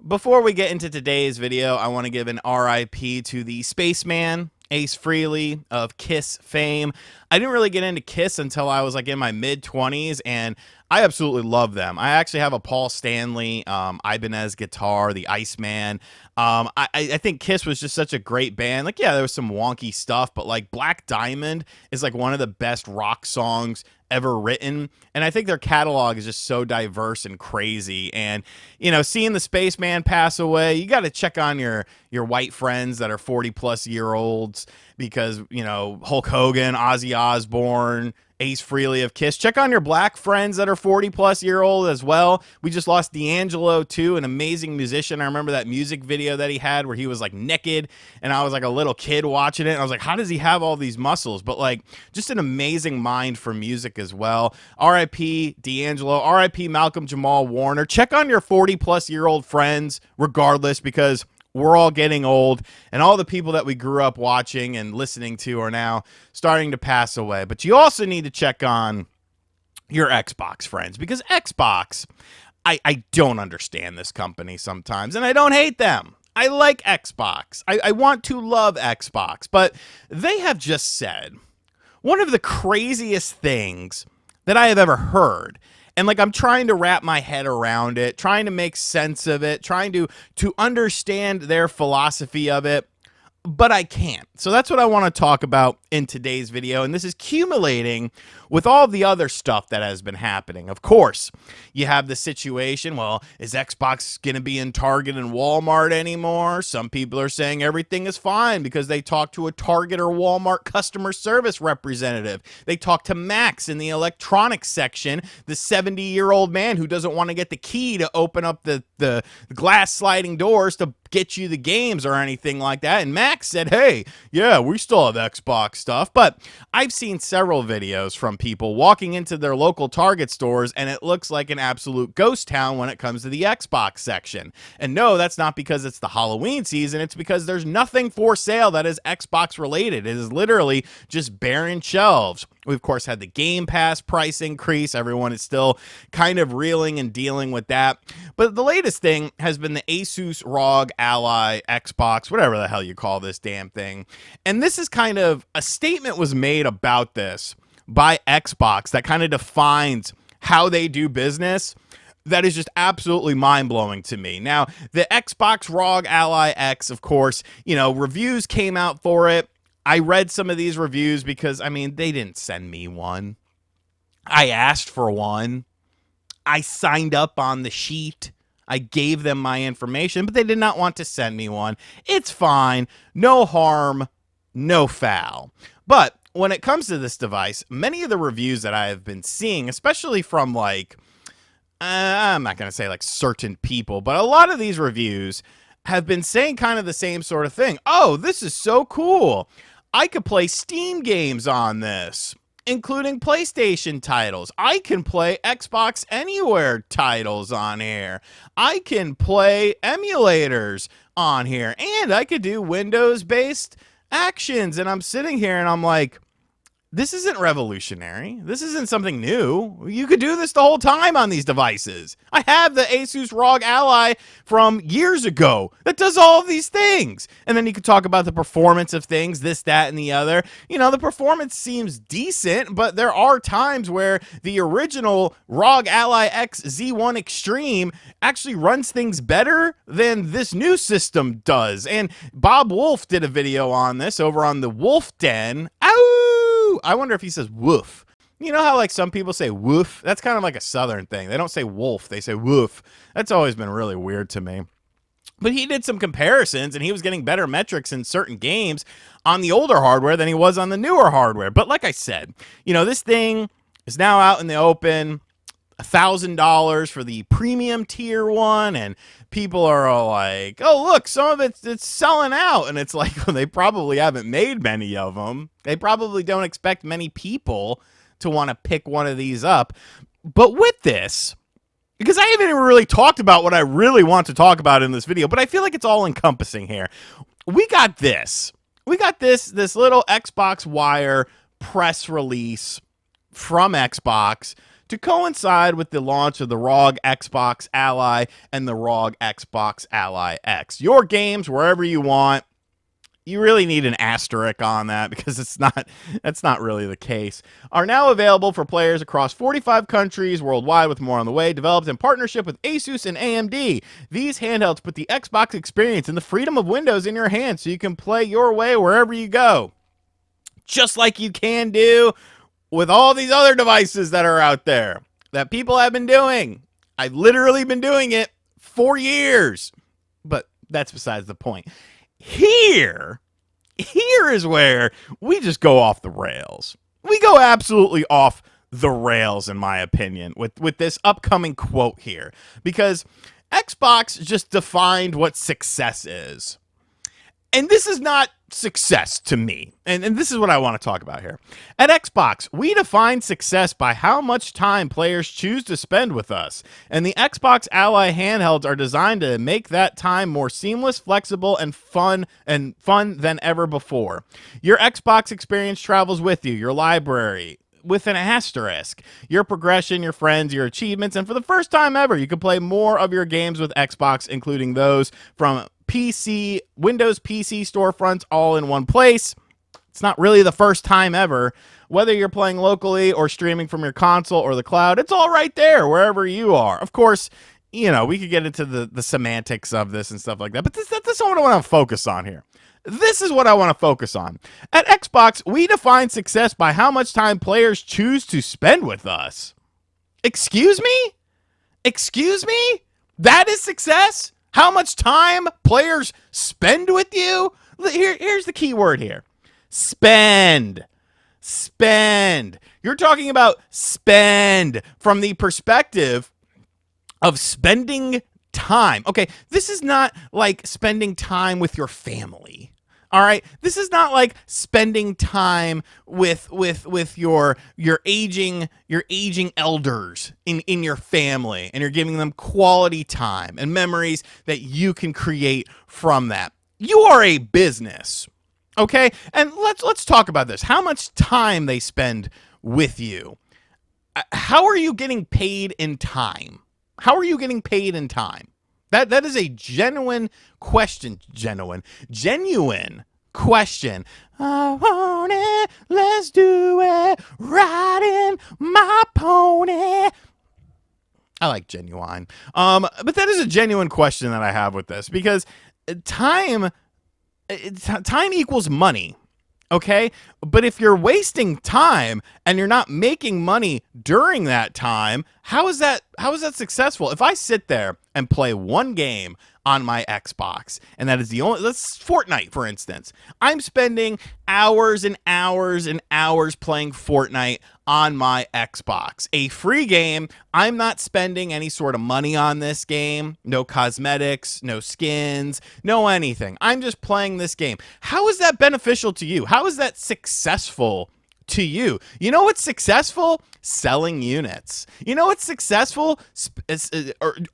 Before we get into today's video, I want to give an RIP to the Spaceman, Ace Frehley of Kiss fame. I didn't really get into Kiss until I was like in my mid-20s, and I absolutely love them. I actually have a Paul Stanley Ibanez guitar, the Iceman. I think Kiss was just such a great band. Like, yeah, there was some wonky stuff, but like Black Diamond is like one of the best rock songs ever written, and I think their catalog is just so diverse and crazy. And seeing the Spaceman pass away, you got to check on your white friends that are 40-plus-year-olds, because Hulk Hogan, Ozzy Osbourne, Ace Frehley of Kiss. Check on your black friends that are 40-plus-year-old as well. We just lost D'Angelo too, an amazing musician. I remember that music video that he had where he was like naked, and I was like a little kid watching it, and I was like, how does he have all these muscles? But like, just an amazing mind for music as well. R.I.P. D'Angelo, R.I.P. Malcolm Jamal Warner. Check on your 40-plus-year-old friends regardless, because we're all getting old, and all the people that we grew up watching and listening to are now starting to pass away. But you also need to check on your Xbox friends, because Xbox, I don't understand this company sometimes, and I don't hate them. I like Xbox. I want to love Xbox, but they have just said one of the craziest things that I have ever heard. And like, I'm trying to wrap my head around it, trying to make sense of it, trying to understand their philosophy of it, but I can't. So that's what I want to talk about in today's video. And this is accumulating with all the other stuff that has been happening. Of course, you have the situation, well, is Xbox going to be in Target and Walmart anymore? Some people are saying everything is fine because they talked to a Target or Walmart customer service representative. They talked to Max in the electronics section, the 70-year-old man who doesn't want to get the key to open up the glass sliding doors to get you the games or anything like that. And Max said, hey, yeah, we still have Xbox stuff. But I've seen several videos from people walking into their local Target stores, and it looks like an absolute ghost town when it comes to the Xbox section. And no, that's not because it's the Halloween season. It's because there's nothing for sale that is Xbox related. It is literally just barren shelves. We, of course, had the Game Pass price increase. Everyone is still kind of reeling and dealing with that. But the latest thing has been the Asus ROG Ally Xbox, whatever the hell you call this damn thing. And this is kind of a statement was made about this by Xbox that kind of defines how they do business. That is just absolutely mind-blowing to me. Now, the Xbox ROG Ally X, of course, reviews came out for it. I read some of these reviews because, they didn't send me one. I asked for one. I signed up on the sheet. I gave them my information, but they did not want to send me one. It's fine. No harm, no foul. But when it comes to this device, many of the reviews that I have been seeing, especially from I'm not going to say certain people, but a lot of these reviews have been saying kind of the same sort of thing. Oh, this is so cool. I could play Steam games on this, including PlayStation titles. I can play Xbox Anywhere titles on here. I can play emulators on here. And I could do Windows-based actions. And I'm sitting here and I'm like, this isn't revolutionary. This isn't something new. You could do this the whole time on these devices. I have the Asus ROG Ally from years ago that does all of these things. And then you could talk about the performance of things, this, that, and the other. The performance seems decent, but there are times where the original ROG Ally X Z1 Extreme actually runs things better than this new system does. And Bob Wolf did a video on this over on the Wolf Den. Ow! I wonder if he says woof. You know how some people say woof? That's kind of like a southern thing. They don't say wolf, they say woof. That's always been really weird to me. But he did some comparisons, and he was getting better metrics in certain games on the older hardware than he was on the newer hardware. But like I said, this thing is now out in the open. $1,000 for the premium tier one, and people are all like, oh, look, some of it's selling out. And it's like, well, they probably haven't made many of them. They probably don't expect many people to want to pick one of these up. But with this, because I haven't even really talked about what I really want to talk about in this video, but I feel like it's all encompassing here. We got this little Xbox Wire press release from Xbox to coincide with the launch of the ROG Xbox Ally and the ROG Xbox Ally X. Your games wherever you want. You really need an asterisk on that because that's not really the case, are now available for players across 45 countries worldwide, with more on the way, developed in partnership with Asus and AMD. These handhelds put the Xbox experience and the freedom of Windows in your hands so you can play your way wherever you go. Just like you can do with all these other devices that are out there that people have been doing. I've literally been doing it for years, but that's besides the point. Here is where we just go off the rails. We go absolutely off the rails, in my opinion, with this upcoming quote here, because Xbox just defined what success is. And this is not success to me. And this is what I want to talk about here. At Xbox, we define success by how much time players choose to spend with us. And the Xbox Ally handhelds are designed to make that time more seamless, flexible, and fun than ever before. Your Xbox experience travels with you, your library, with an asterisk, your progression, your friends, your achievements, and for the first time ever, you can play more of your games with Xbox, including those from Windows PC storefronts, all in one place. It's not really the first time ever. Whether you're playing locally or streaming from your console or the cloud, it's all right there wherever you are. Of course, we could get into the semantics of this and stuff like that, but this is what I want to focus on here. This is what I want to focus on. At Xbox, we define success by how much time players choose to spend with us. Excuse me? Excuse me? That is success? How much time players spend with you? Here's the key word here. Spend. Spend. You're talking about spend from the perspective of spending time. Okay, this is not like spending time with your family. All right, this is not like spending time with your aging elders in your family, and you're giving them quality time and memories that you can create from that. You are a business, okay? And let's talk about this. How much time they spend with you? How are you getting paid in time? How are you getting paid in time? That is a genuine question. Genuine question. I want it, let's do it, riding my pony. I like genuine. But that is a genuine question that I have with this, because time equals money. Okay, but if you're wasting time and you're not making money during that time, how is that successful? If I sit there and play one game on my Xbox, and that is the only, let's Fortnite, for instance, I'm spending hours and hours and hours playing Fortnite on my Xbox. A free game, I'm not spending any sort of money on this game, no cosmetics, no skins, no anything. I'm just playing this game. How is that beneficial to you? How is that successful to you? You know what's successful? Selling units. You know what's successful?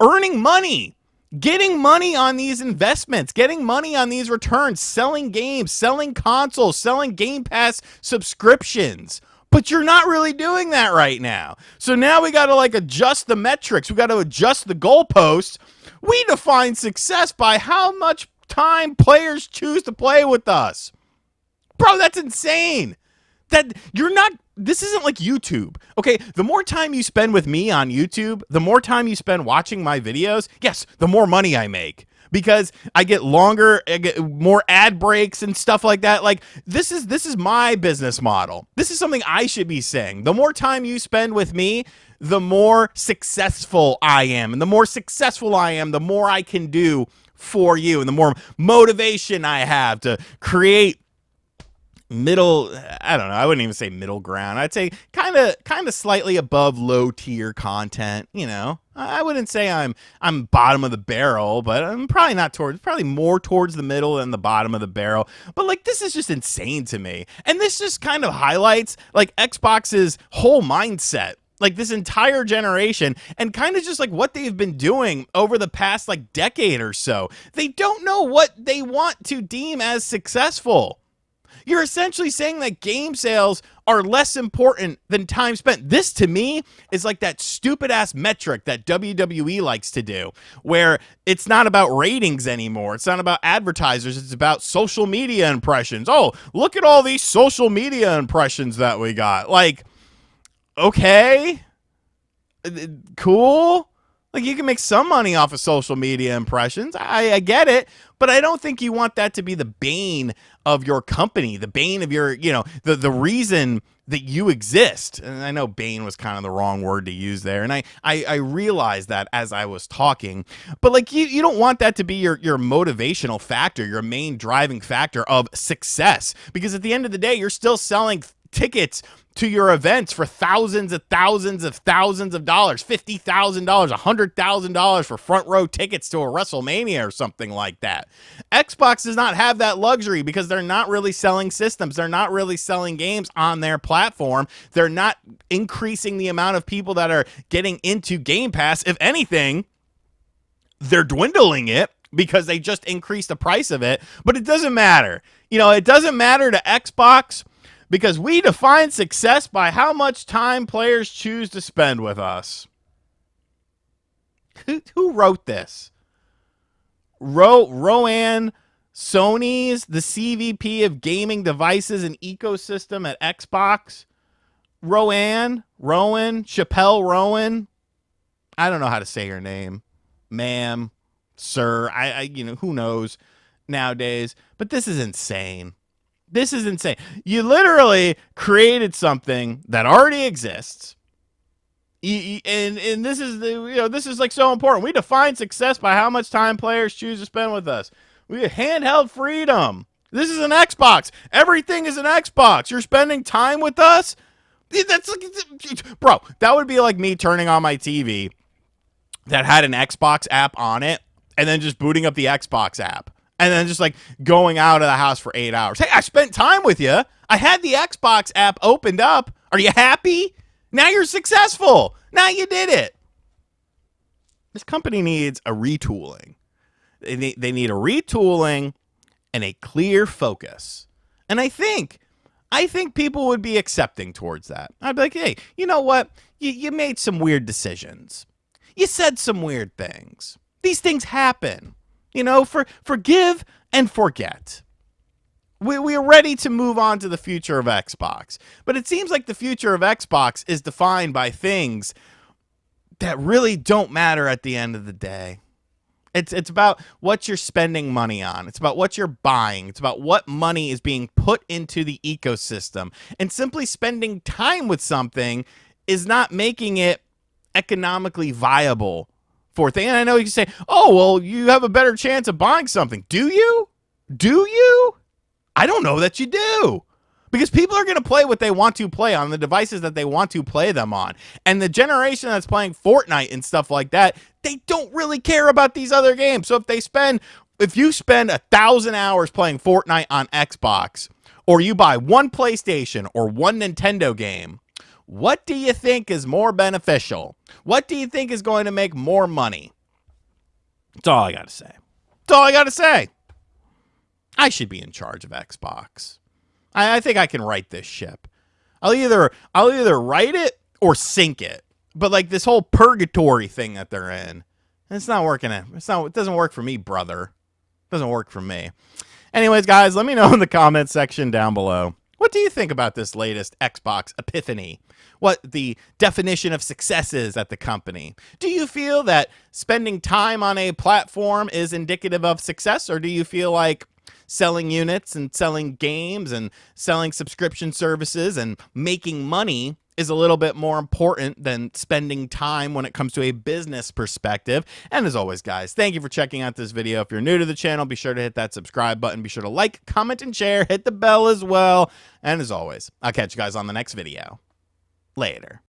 Earning money. Getting money on these investments, getting money on these returns, selling games, selling consoles, selling Game Pass subscriptions. But you're not really doing that right now. So now we got to adjust the metrics. We got to adjust the goalposts. We define success by how much time players choose to play with us. Bro, that's insane. This isn't like YouTube. Okay, the more time you spend with me on YouTube, the more time you spend watching my videos, yes, the more money I make. Because I get more ad breaks and stuff like that. This is my business model. This is something I should be saying. The more time you spend with me, the more successful I am. And the more successful I am, the more I can do for you. And the more motivation I have to create I wouldn't even say middle ground. I'd say kind of slightly above low tier content. I wouldn't say I'm bottom of the barrel, but I'm probably more towards the middle than the bottom of the barrel. But this is just insane to me. And this just kind of highlights Xbox's whole mindset. This entire generation, and kind of just what they've been doing over the past decade or so. They don't know what they want to deem as successful. You're essentially saying that game sales are less important than time spent. This to me is like that stupid ass metric that WWE likes to do, where it's not about ratings anymore. It's not about advertisers. It's about social media impressions. Oh, look at all these social media impressions that we got. Like, okay, cool. Like, you can make some money off of social media impressions. I get it, but I don't think you want that to be the bane of your company, the bane of your, the reason that you exist. And I know bane was kind of the wrong word to use there. And I realized that as I was talking, but like, you don't want that to be your motivational factor, your main driving factor of success, because at the end of the day, you're still selling tickets to your events for thousands of dollars, $50,000, $100,000 for front row tickets to a WrestleMania or something like that. Xbox does not have that luxury because they're not really selling systems. They're not really selling games on their platform. They're not increasing the amount of people that are getting into Game Pass. If anything, they're dwindling it because they just increased the price of it. But it doesn't matter. It doesn't matter to Xbox, because we define success by how much time players choose to spend with us. Who wrote this? Rowan Sony's the CVP of gaming devices and ecosystem at Xbox. Chappelle Rowan. I don't know how to say her name. Ma'am, sir. Who knows nowadays? But this is insane. This is insane. You literally created something that already exists. And this is this is like so important. We define success by how much time players choose to spend with us. We have handheld freedom. This is an Xbox. Everything is an Xbox. You're spending time with us? That's like, bro, that would be like me turning on my TV that had an Xbox app on it and then just booting up the Xbox app. And then just like going out of the house for 8 hours. Hey, I spent time with you. I had the Xbox app opened up. Are you happy? Now you're successful. Now you did it. This company needs a retooling. They need a retooling and a clear focus. And I think people would be accepting towards that. I'd be like, hey, you know what? You made some weird decisions. You said some weird things. These things happen. Forgive and forget. We are ready to move on to the future of Xbox. But it seems like the future of Xbox is defined by things that really don't matter at the end of the day. It's about what you're spending money on. It's about what you're buying. It's about what money is being put into the ecosystem. And simply spending time with something is not making it economically viable for thing. And I know you can say, oh, well, you have a better chance of buying something. Do you? I don't know that you do. Because people are going to play what they want to play on the devices that they want to play them on. And the generation that's playing Fortnite and stuff like that, they don't really care about these other games. So if you spend 1,000 hours playing Fortnite on Xbox, or you buy one PlayStation or one Nintendo game, what do you think is more beneficial? What do you think is going to make more money? That's all I got to say. I should be in charge of Xbox. I think I can right this ship. I'll either write it or sink it. But like this whole purgatory thing that they're in, it's not working. It doesn't work for me, brother. It doesn't work for me. Anyways, guys, let me know in the comment section down below. What do you think about this latest Xbox epiphany? What the definition of success is at the company? Do you feel that spending time on a platform is indicative of success, or do you feel like selling units and selling games and selling subscription services and making money is a little bit more important than spending time when it comes to a business perspective? And as always, guys, thank you for checking out this video. If you're new to the channel, be sure to hit that subscribe button. Be sure to like, comment, and share. Hit the bell as well. And as always, I'll catch you guys on the next video. Later.